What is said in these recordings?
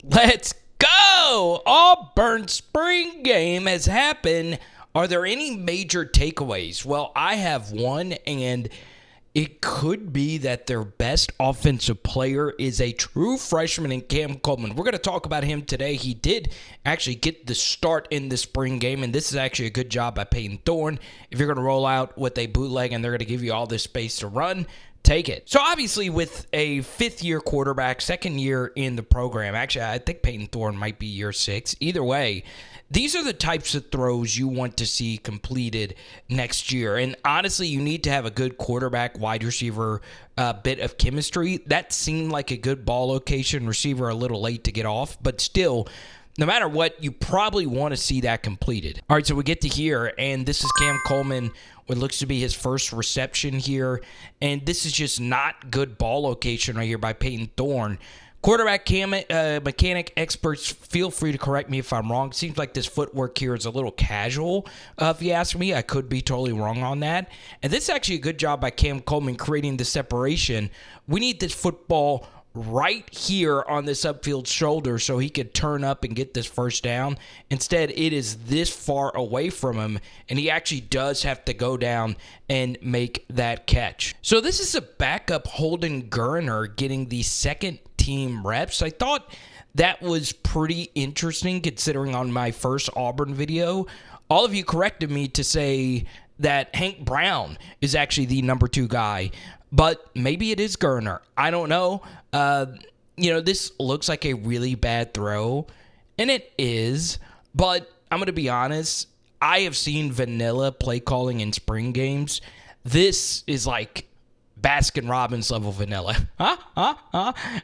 Let's go! Auburn spring game has happened. Are there any major takeaways? Well, I have one, and it could be that their best offensive player is a true freshman in Cam Coleman. We're going to talk about him today. He did actually get the start in the spring game, and this is actually a good job by Payton Thorne. If you're going to roll out with a bootleg and they're going to give you all this space to run, take it. So obviously with a fifth-year quarterback, second year in the program, actually I think Payton Thorne might be year 6. Either way, these are the types of throws you want to see completed next year. And honestly, you need to have a good quarterback, wide receiver bit of chemistry. That seemed like a good ball location. Receiver a little late to get off, but still, no matter what, you probably want to see that completed. All right, so we get to here, and this is Cam Coleman, what looks to be his first reception here. And this is just not good ball location right here by Payton Thorne. Quarterback mechanic experts, feel free to correct me if I'm wrong. Seems like this footwork here is a little casual, if you ask me. I could be totally wrong on that. And this is actually a good job by Cam Coleman creating the separation. We need this football right here on this upfield shoulder so he could turn up and get this first down. Instead, it is this far away from him, and he actually does have to go down and make that catch. So this is a backup Holden Geriner getting the second team reps. I thought that was pretty interesting considering on my first Auburn video, all of you corrected me to say that Hank Brown is actually the number 2 guy. But maybe it is Geriner. I don't know. This looks like a really bad throw, and it is. But I'm going to be honest. I have seen vanilla play calling in spring games. This is like Baskin-Robbins level vanilla.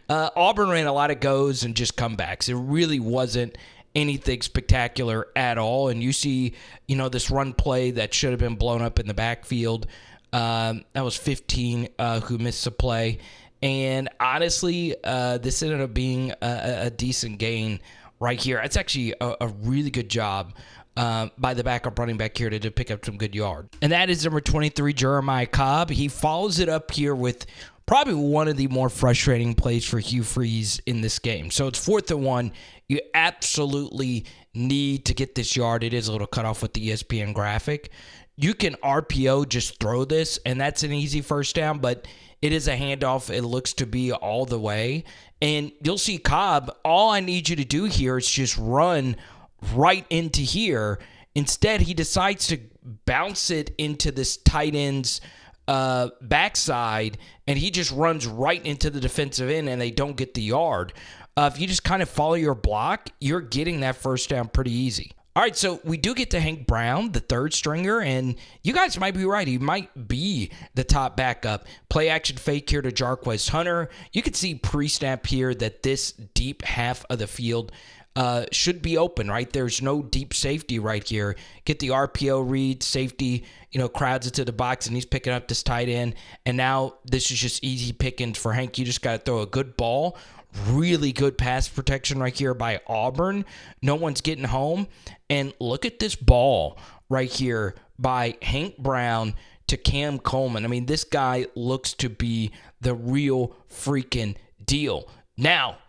Auburn ran a lot of goes and just comebacks. It really wasn't anything spectacular at all. And you see, this run play that should have been blown up in the backfield. That was 15 who missed the play. And honestly, this ended up being a decent gain right here. It's actually a really good job by the backup running back here to pick up some good yard. And that is number 23, Jeremiah Cobb. He follows it up here with probably one of the more frustrating plays for Hugh Freeze in this game. So it's 4th and 1. You absolutely need to get this yard. It is a little cut off with the ESPN graphic. You can RPO, just throw this, and that's an easy first down, but it is a handoff. It looks to be all the way. And you'll see Cobb, all I need you to do here is just run right into here. Instead, he decides to bounce it into this tight end's backside, and he just runs right into the defensive end, and they don't get the yard. If you just kind of follow your block, you're getting that first down pretty easy. All right, so we do get to Hank Brown, the third stringer, and you guys might be right. He might be the top backup. Play action fake here to Jarquez Hunter. You can see pre-snap here that this deep half of the field should be open, right? There's no deep safety right here. Get the RPO read, safety, crowds into the box, and he's picking up this tight end. And now this is just easy pickings for Hank. You just got to throw a good ball. Really good pass protection right here by Auburn. No one's getting home. And look at this ball right here by Hank Brown to Cam Coleman. I mean, this guy looks to be the real freaking deal. Now,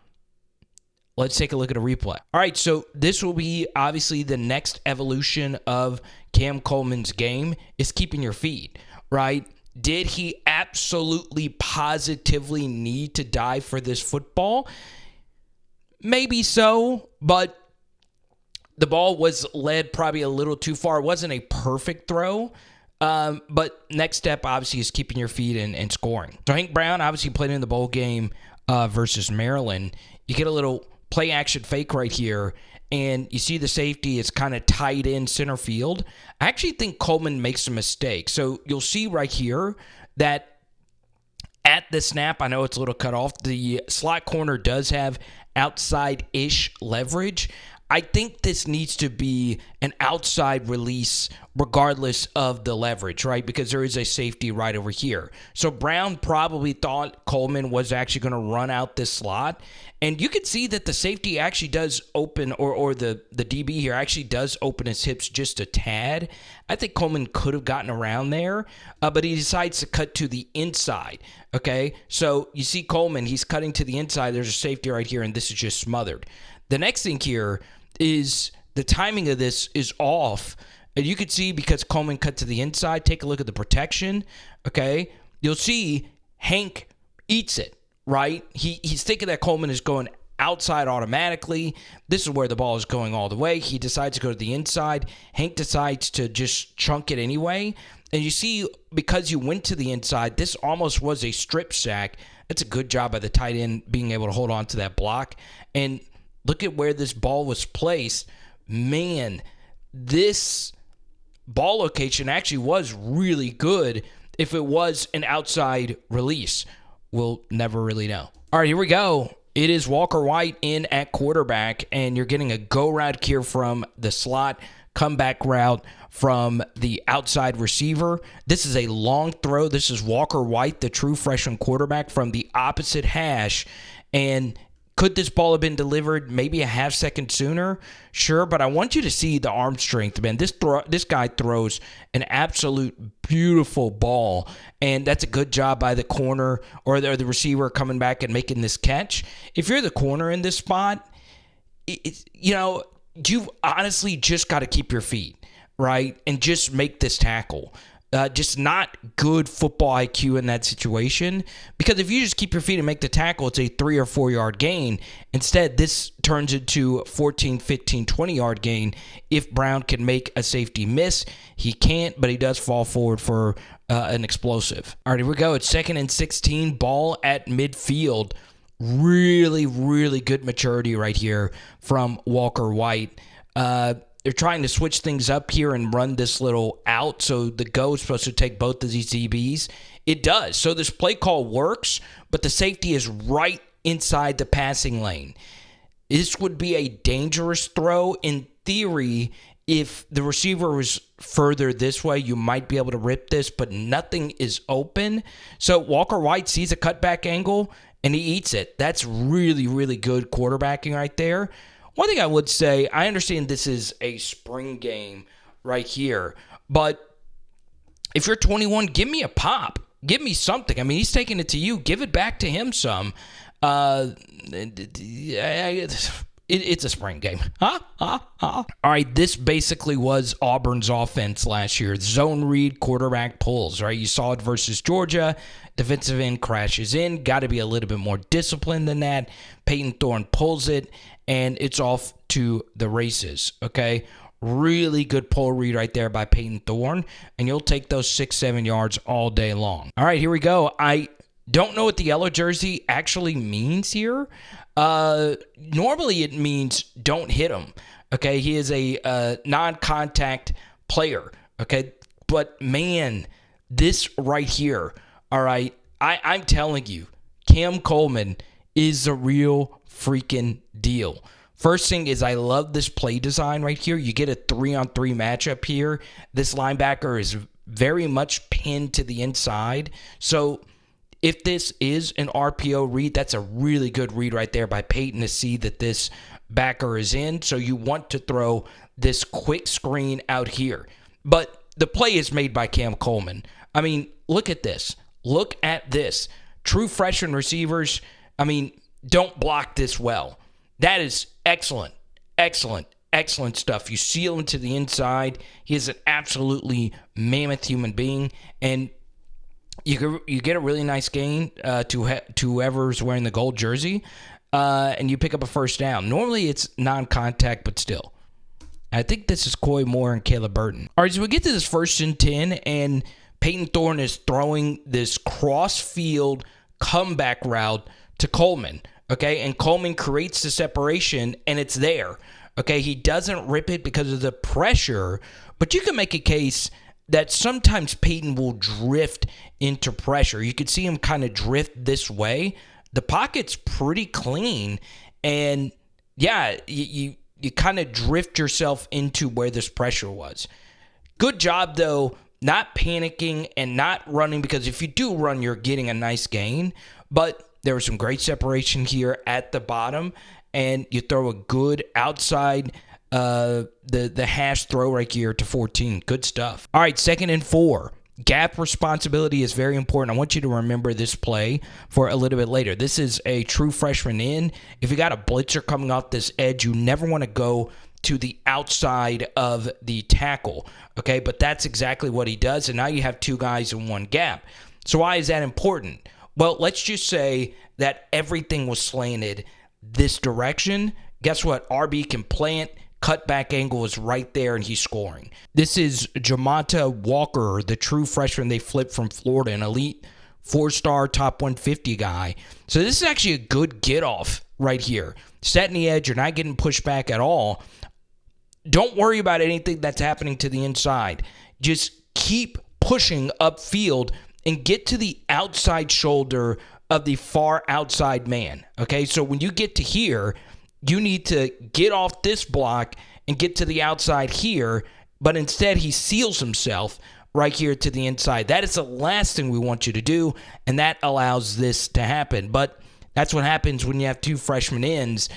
let's take a look at a replay. All right, so this will be obviously the next evolution of Cam Coleman's game is keeping your feet, right? Did he absolutely positively need to die for this football? Maybe so, but the ball was led probably a little too far. It wasn't a perfect throw, but next step obviously is keeping your feet and scoring. So Hank Brown obviously played in the bowl game versus Maryland. You get a little play action fake right here, and you see the safety is kind of tied in center field. I actually think Coleman makes a mistake. So you'll see right here that at the snap, I know it's a little cut off, the slot corner does have outside-ish leverage. I think this needs to be an outside release regardless of the leverage, right? Because there is a safety right over here. So Brown probably thought Coleman was actually going to run out this slot. And you can see that the safety actually does open, or the DB here actually does open his hips just a tad. I think Coleman could have gotten around there, but he decides to cut to the inside, okay? So you see Coleman, he's cutting to the inside. There's a safety right here, and this is just smothered. The next thing here is the timing of this is off. And you can see because Coleman cut to the inside, take a look at the protection, okay? You'll see Hank eats it. Right? He's thinking that Coleman is going outside automatically. This is where the ball is going all the way. He decides to go to the inside. Hank decides to just chunk it anyway. And you see, because you went to the inside, this almost was a strip sack. That's a good job by the tight end being able to hold on to that block. And look at where this ball was placed. Man, this ball location actually was really good if it was an outside release. We'll never really know. All right, here we go. It is Walker White in at quarterback, and you're getting a go route here from the slot, comeback route from the outside receiver. This is a long throw. This is Walker White, the true freshman quarterback, from the opposite hash. And could this ball have been delivered maybe a half second sooner? Sure, but I want you to see the arm strength, man. This guy throws an absolute beautiful ball, and that's a good job by the corner or the receiver coming back and making this catch. If you're the corner in this spot, you've honestly just got to keep your feet, right, and just make this tackle. Just not good football IQ in that situation, because if you just keep your feet and make the tackle, it's a 3 or 4 yard gain. Instead, this turns into 14, 15, 20 yard gain if Brown can make a safety miss. He can't, but he does fall forward for an explosive. All right, here we go. It's 2nd and 16, ball at midfield. Really, really good maturity right here from Walker White. They're trying to switch things up here and run this little out. So the go is supposed to take both of these DBs. It does. So this play call works, but the safety is right inside the passing lane. This would be a dangerous throw. In theory, if the receiver was further this way, you might be able to rip this, but nothing is open. So Walker White sees a cutback angle, and he eats it. That's really, really good quarterbacking right there. One thing I would say, I understand this is a spring game right here, but if you're 21, give me a pop. Give me something. I mean, he's taking it to you. Give it back to him some. It's a spring game. All right, this basically was Auburn's offense last year. Zone read, quarterback pulls, right? You saw it versus Georgia. Defensive end crashes in. Got to be a little bit more disciplined than that. Payton Thorne pulls it, and it's off to the races, okay? Really good pull read right there by Payton Thorne, and you'll take those 6-7 yards all day long. All right, here we go. I don't know what the yellow jersey actually means here. Normally it means don't hit him, okay? He is a non-contact player, okay? But, man, this right here, all right, I'm telling you, Cam Coleman is the real freaking deal. First thing is I love this play design right here. You get a 3-on-3 matchup here. This linebacker is very much pinned to the inside. So if this is an RPO read, that's a really good read right there by Payton to see that this backer is in. So you want to throw this quick screen out here. But the play is made by Cam Coleman. I mean, look at this. Look at this. True freshman receivers, I mean, don't block this well. That is excellent, excellent, excellent stuff. You seal him to the inside. He is an absolutely mammoth human being, and you get a really nice gain to whoever's wearing the gold jersey, and you pick up a first down. Normally it's non-contact, but still. I think this is Coy Moore and Caleb Burton. All right, so we get to this 1st and 10, and Payton Thorne is throwing this cross-field comeback route to Coleman. Okay, and Coleman creates the separation, and it's there. Okay, he doesn't rip it because of the pressure, but you can make a case that sometimes Payton will drift into pressure. You could see him kind of drift this way. The pocket's pretty clean, and yeah, you you kind of drift yourself into where this pressure was. Good job, though, not panicking and not running, because if you do run, you're getting a nice gain. But there was some great separation here at the bottom, and you throw a good outside the hash throw right here to 14. Good stuff. All right, 2nd and 4. Gap responsibility is very important. I want you to remember this play for a little bit later. This is a true freshman in. If you got a blitzer coming off this edge, you never want to go to the outside of the tackle, okay? But that's exactly what he does, and now you have 2 guys in 1 gap. So why is that important? Well, let's just say that everything was slanted this direction. Guess what? RB can plant. Cutback angle is right there, and he's scoring. This is Jamata Walker, the true freshman they flipped from Florida, an elite 4-star top 150 guy. So this is actually a good get-off right here. Setting the edge, you're not getting pushed back at all. Don't worry about anything that's happening to the inside. Just keep pushing upfield and get to the outside shoulder of the far outside man. Okay, so when you get to here, you need to get off this block and get to the outside here, but instead he seals himself right here to the inside. That is the last thing we want you to do, and that allows this to happen. But that's what happens when you have 2 freshman ends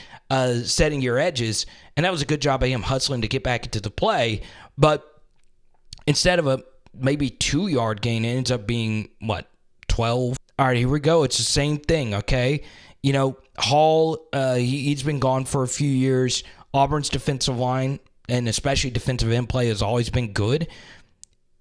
setting your edges, and that was a good job by him hustling to get back into the play. But instead of a maybe 2-yard gain, it ends up being, 12? All right, here we go. It's the same thing, okay? You know, Hall, he's been gone for a few years. Auburn's defensive line, and especially defensive end play, has always been good.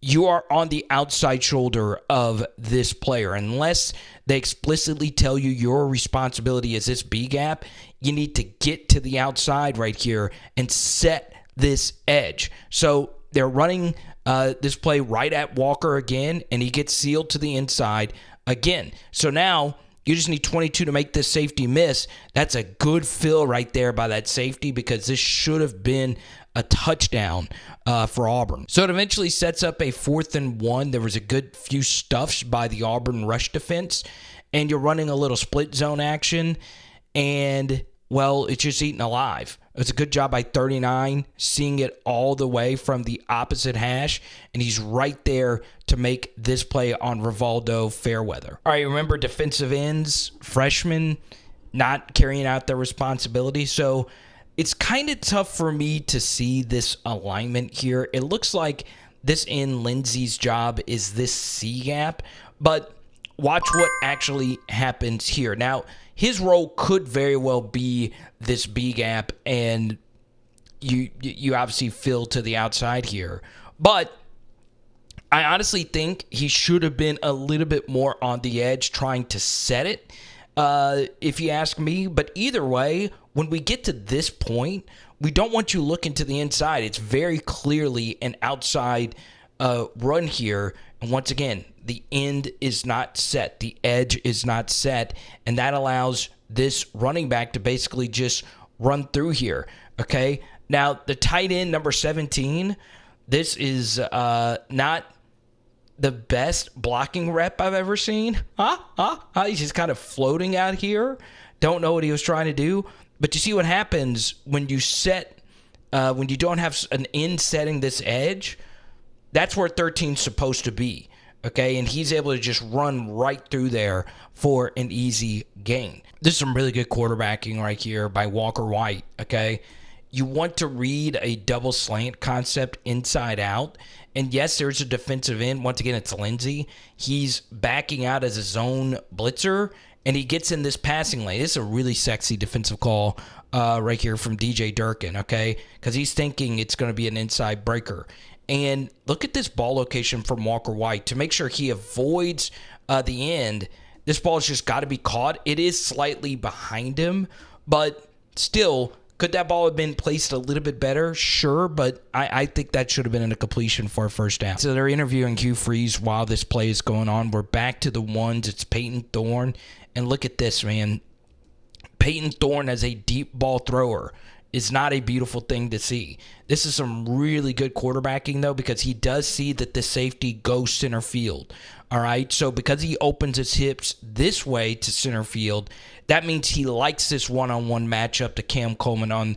You are on the outside shoulder of this player. Unless they explicitly tell you your responsibility is this B gap, you need to get to the outside right here and set this edge. So they're running this play right at Walker again, and he gets sealed to the inside again. So now you just need 22 to make this safety miss. That's a good fill right there by that safety, because this should have been a touchdown for Auburn. So it eventually sets up a 4th and 1. There was a good few stuffs by the Auburn rush defense, and you're running a little split zone action, and, well, it's just eaten alive. It's a good job by 39, seeing it all the way from the opposite hash, and he's right there to make this play on Rivaldo Fairweather. All right, remember defensive ends, freshmen, not carrying out their responsibility. So it's kind of tough for me to see this alignment here. It looks like this end, Lindsey's job is this C gap, but watch what actually happens here. Now, his role could very well be this B gap, and you obviously fill to the outside here. But I honestly think he should have been a little bit more on the edge trying to set it, if you ask me. But either way, when we get to this point, we don't want you looking to the inside. It's very clearly an outside run here. And once again, the end is not set. The edge is not set. And that allows this running back to basically just run through here. Okay? Now, the tight end, number 17, this is not the best blocking rep I've ever seen. He's just kind of floating out here. Don't know what he was trying to do. But you see what happens when you set, when you don't have an end setting this edge. That's where 13's supposed to be. Okay, and he's able to just run right through there for an easy gain. This is some really good quarterbacking right here by Walker White, okay? You want to read a double slant concept inside out. And yes, there's a defensive end. Once again, it's Lindsey. He's backing out as a zone blitzer, and he gets in this passing lane. This is a really sexy defensive call right here from DJ Durkin, okay? Because he's thinking it's going to be an inside breaker. And look at this ball location from Walker White to make sure he avoids the end. This ball's just got to be caught. It is slightly behind him, but still, could that ball have been placed a little bit better? Sure, but I think that should have been in a completion for a first down. So they're interviewing Hugh Freeze while this play is going on. We're back to the ones. It's Payton Thorne. And look at this, man. Payton Thorne as a deep ball thrower is not a beautiful thing to see. This is some really good quarterbacking, though, because he does see that the safety goes center field. All right, so because he opens his hips this way to center field, that means he likes this one-on-one matchup to Cam Coleman on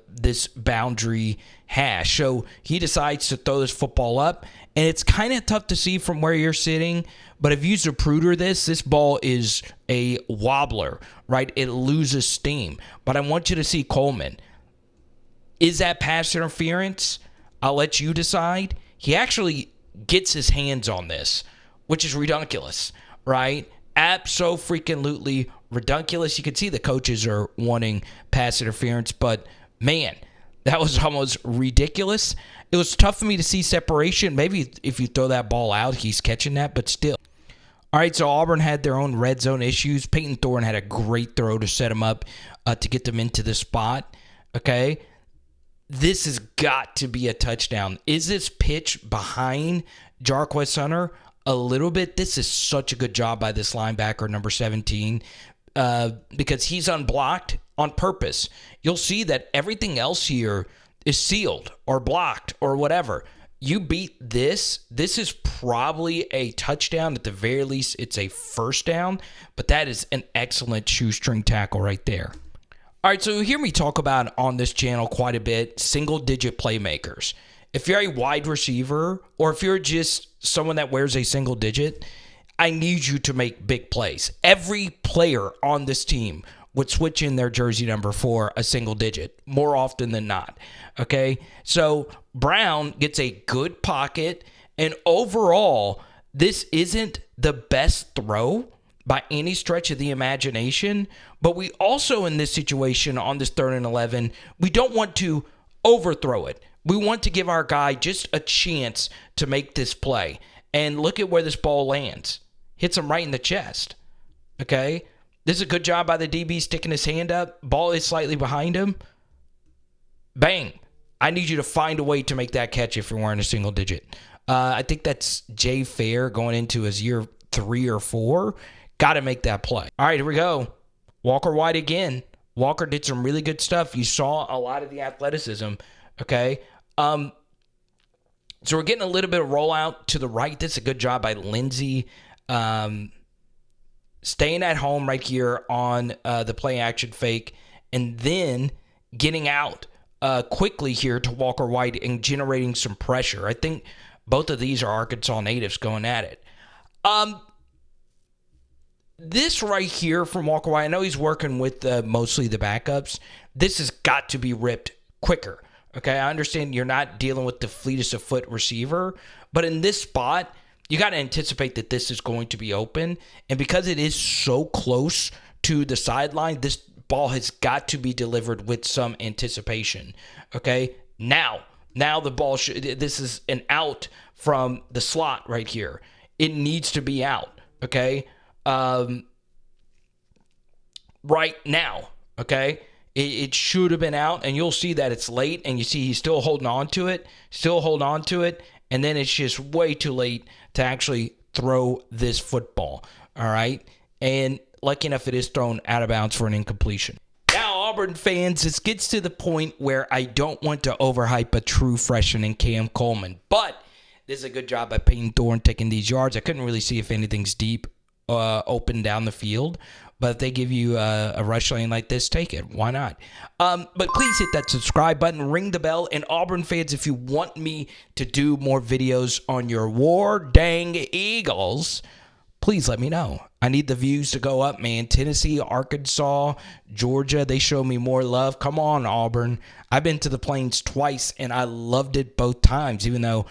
this boundary hash. So he decides to throw this football up, and it's kind of tough to see from where you're sitting, but if you Zapruder this ball is a wobbler, right? It loses steam. But I want you to see Coleman. Is that pass interference? I'll let you decide. He actually gets his hands on this, which is ridiculous, right? Abso-freaking-lutely ridiculous. You can see the coaches are wanting pass interference, but man, that was almost ridiculous. It was tough for me to see separation. Maybe if you throw that ball out, he's catching that, but still. All right, so Auburn had their own red zone issues. Payton Thorne had a great throw to set him up to get them into the spot, okay? This has got to be a touchdown. Is this pitch behind Jarquez Hunter a little bit? This is such a good job by this linebacker, number 17, because he's unblocked on purpose. You'll see that everything else here is sealed or blocked or whatever. You beat this. This is probably a touchdown. At the very least, it's a first down, but that is an excellent shoestring tackle right there. All right, so you hear me talk about on this channel quite a bit, single-digit playmakers. If you're a wide receiver or if you're just someone that wears a single digit, I need you to make big plays. Every player on this team would switch in their jersey number for a single digit more often than not, okay? So Brown gets a good pocket, and overall, this isn't the best throw by any stretch of the imagination, but we also in this situation on this 3rd and 11, we don't want to overthrow it. We want to give our guy just a chance to make this play. And look at where this ball lands. Hits him right in the chest. Okay? This is a good job by the DB sticking his hand up. Ball is slightly behind him. Bang. I need you to find a way to make that catch if you're wearing a single digit. I think that's Jay Fair going into his year 3 or 4. Got to make that play. All right, here we go. Walker White again. Walker did some really good stuff. You saw a lot of the athleticism. Okay? So we're getting a little bit of rollout to the right. That's a good job by Lindsey. Staying at home right here on the play action fake. And then getting out quickly here to Walker White and generating some pressure. I think both of these are Arkansas natives going at it. This right here from Walker White, I know he's working with mostly the backups. This has got to be ripped quicker. Okay, I understand you're not dealing with the fleetest of foot receiver, but in this spot, you got to anticipate that this is going to be open. And because it is so close to the sideline, this ball has got to be delivered with some anticipation. Okay, now the ball this is an out from the slot right here. It needs to be out. Okay. Right now, okay? It should have been out, and you'll see that it's late, and you see he's still holding on to it, and then it's just way too late to actually throw this football, all right? And lucky enough, it is thrown out of bounds for an incompletion. Now, Auburn fans, this gets to the point where I don't want to overhype a true freshman in Cam Coleman, but this is a good job by Payton Thorne taking these yards. I couldn't really see if anything's deep open down the field, but if they give you a rush lane like this, take it. Why not? But please hit that subscribe button, ring the bell, and Auburn fans, if you want me to do more videos on your war dang Eagles, please let me know. I need the views to go up, man. Tennessee, Arkansas, Georgia, they show me more love. Come on, Auburn. I've been to the Plains twice, and I loved it both times, even though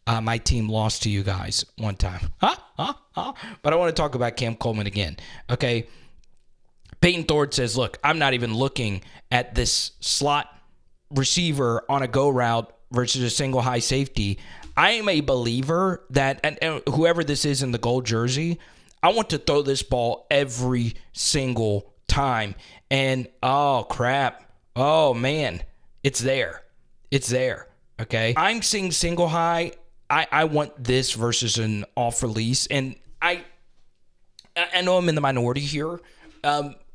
my team lost to you guys one time. But I want to talk about Cam Coleman again. Okay. Payton Thorne says, look, I'm not even looking at this slot receiver on a go route versus a single high safety. I am a believer that, and whoever this is in the gold jersey, I want to throw this ball every single time. And, oh, crap. Oh, man. It's there. It's there. Okay. I'm seeing single high. I want this versus an off release. And I know I'm in the minority here.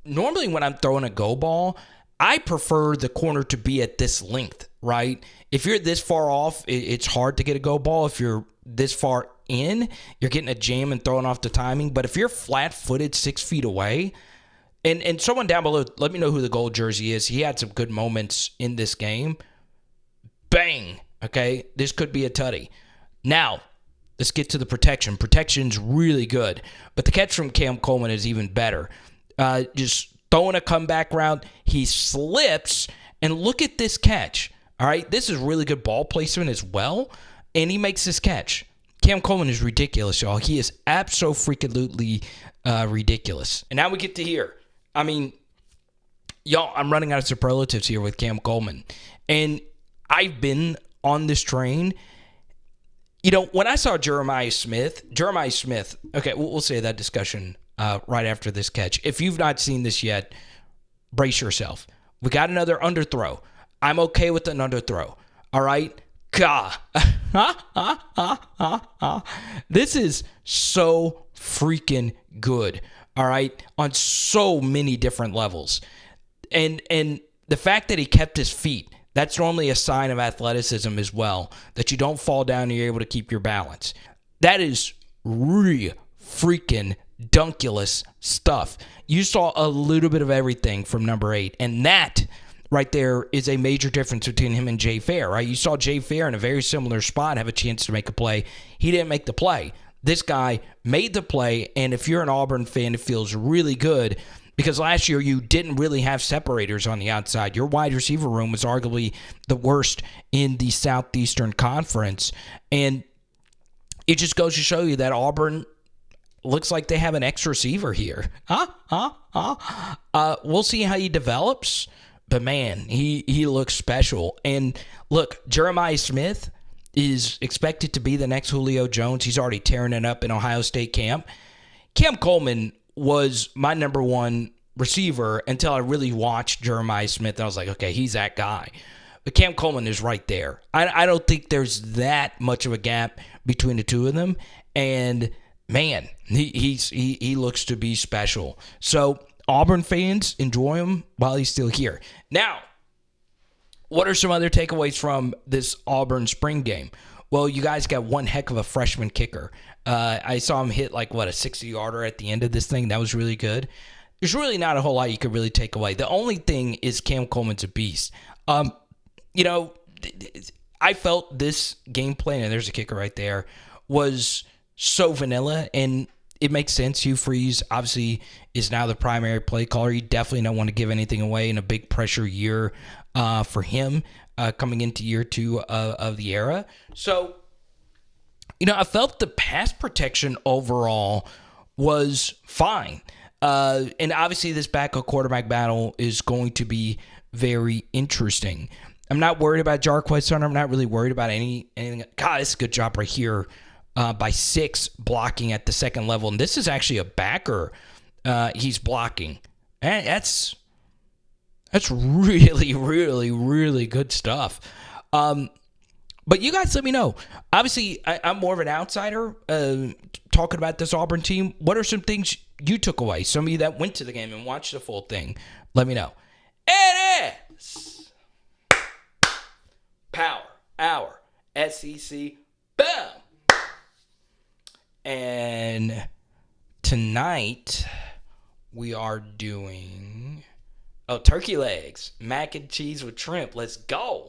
Normally when I'm throwing a go ball, I prefer the corner to be at this length, right? If you're this far off, it's hard to get a go ball. If you're this far in, you're getting a jam and throwing off the timing. But if you're flat-footed 6 feet away, and someone down below, let me know who the gold jersey is. He had some good moments in this game. Bang. Okay, this could be a tutty. Now, let's get to the protection. Protection's really good, but the catch from Cam Coleman is even better. Just throwing a comeback route, he slips, and look at this catch. All right, this is really good ball placement as well, and he makes this catch. Cam Coleman is ridiculous, y'all. He is abso-freaking-lutely ridiculous. And now we get to here. I mean, y'all, I'm running out of superlatives here with Cam Coleman. And I've been on this train. You know, when I saw Jeremiah Smith, okay, we'll say that discussion right after this catch. If you've not seen this yet, brace yourself. We got another underthrow. I'm okay with an underthrow. All right? Gah. This is so freaking good. All right? On so many different levels. And the fact that he kept his feet, that's normally a sign of athleticism as well, that you don't fall down and you're able to keep your balance. That is real freaking dunkulous stuff. You saw a little bit of everything from number 8, and that right there is a major difference between him and Jay Fair, right? You saw Jay Fair in a very similar spot have a chance to make a play. He didn't make the play. This guy made the play, and if you're an Auburn fan, it feels really good because last year you didn't really have separators on the outside. Your wide receiver room was arguably the worst in the Southeastern Conference, and it just goes to show you that Auburn looks like they have an X receiver here. We'll see how he develops. But, man, he looks special. And, look, Jeremiah Smith is expected to be the next Julio Jones. He's already tearing it up in Ohio State camp. Cam Coleman was my number one receiver until I really watched Jeremiah Smith. And I was like, okay, he's that guy. But Cam Coleman is right there. I don't think there's that much of a gap between the two of them. And, man, he looks to be special. So, Auburn fans, enjoy him while he's still here. Now, what are some other takeaways from this Auburn spring game? Well, you guys got one heck of a freshman kicker. I saw him hit a 60-yarder at the end of this thing. That was really good. There's really not a whole lot you could really take away. The only thing is Cam Coleman's a beast. I felt this game plan, and there's a kicker right there, was so vanilla, and it makes sense. Hugh Freeze obviously is now the primary play caller. You definitely don't want to give anything away in a big pressure year for him coming into year 2 of the era. So, I felt the pass protection overall was fine. And obviously this backup quarterback battle is going to be very interesting. I'm not worried about Jarquez Hunter. I'm not really worried about anything. God, it's a good job right here. By 6 blocking at the second level. And this is actually a backer he's blocking. And that's really, really, really good stuff. But you guys let me know. Obviously, I'm more of an outsider talking about this Auburn team. What are some things you took away? Some of you that went to the game and watched the full thing. Let me know. It is Power Hour SEC. Boom. And tonight we are doing turkey legs, mac and cheese with shrimp. Let's go.